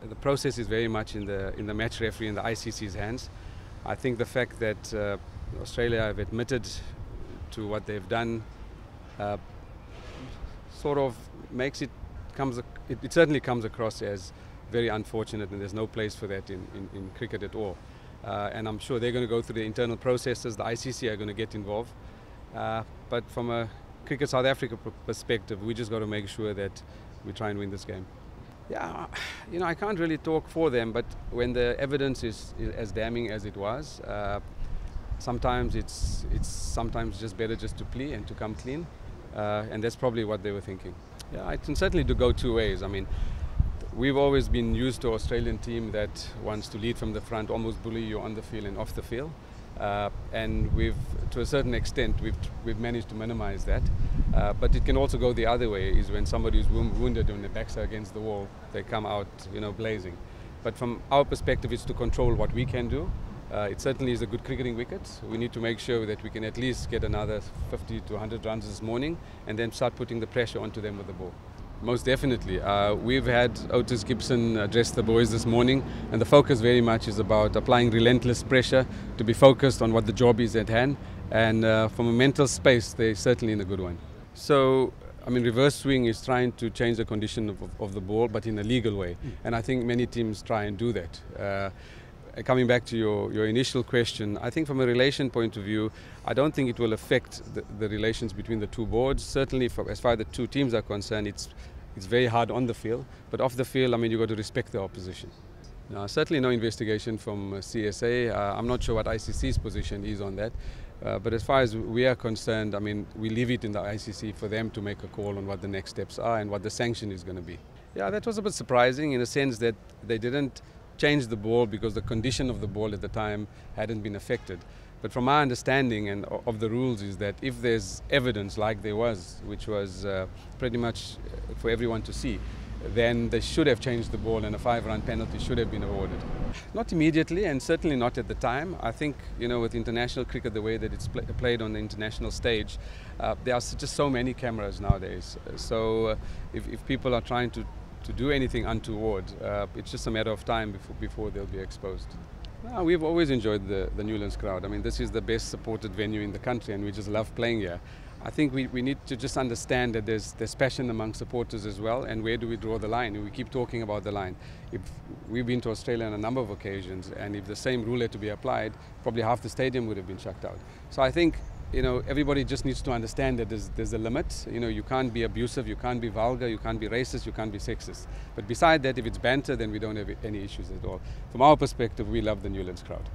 the process is very much in the match referee and the ICC's hands. I think the fact that Australia have admitted to what they've done sort of makes it certainly comes across as very unfortunate, and there's no place for that in cricket at all. And I'm sure they're going to go through the internal processes. The ICC are going to get involved. But from a Cricket South Africa perspective, we just got to make sure that we try and win this game. Yeah, I can't really talk for them, but when the evidence is as damning as it was, sometimes it's sometimes just better just to plea and to come clean, and that's probably what they were thinking. Yeah, it can certainly go two ways. I mean, we've always been used to an Australian team that wants to lead from the front, almost bully you on the field and off the field. And to a certain extent, we've managed to minimize that. But it can also go the other way, is when somebody is wounded and their backs are against the wall, they come out, blazing. But from our perspective, it's to control what we can do. It certainly is a good cricketing wicket. We need to make sure that we can at least get another 50 to 100 runs this morning and then start putting the pressure onto them with the ball. Most definitely. We've had Otis Gibson address the boys this morning, and the focus very much is about applying relentless pressure to be focused on what the job is at hand, and from a mental space they're certainly in a good one. So, I mean, reverse swing is trying to change the condition of the ball, but in a legal way, and I think many teams try and do that. Coming back to your initial question, I think from a relation point of view, I don't think it will affect the relations between the two boards. Certainly, as far as the two teams are concerned, it's very hard on the field. But off the field, I mean, you've got to respect the opposition. Certainly no investigation from CSA. I'm not sure what ICC's position is on that. But as far as we are concerned, I mean, we leave it in the ICC for them to make a call on what the next steps are and what the sanction is going to be. Yeah, that was a bit surprising in the sense that they didn't change the ball because the condition of the ball at the time hadn't been affected. But from my understanding and of the rules is that if there's evidence like there was, which was pretty much for everyone to see, then they should have changed the ball and a 5-run penalty should have been awarded. Not immediately, and certainly not at the time. I think, with international cricket, the way that it's played on the international stage, there are just so many cameras nowadays. So if people are trying to do anything untoward, it's just a matter of time before they'll be exposed. We've always enjoyed the Newlands crowd. I mean, this is the best supported venue in the country, and we just love playing here. I think we need to just understand that there's passion among supporters as well, and where do we draw the line? We keep talking about the line. If we've been to Australia on a number of occasions, and if the same rule had to be applied, probably half the stadium would have been chucked out. So I think everybody just needs to understand that there's a limit. You can't be abusive, you can't be vulgar, you can't be racist, you can't be sexist. But beside that, if it's banter, then we don't have any issues at all. From our perspective, we love the Newlands crowd.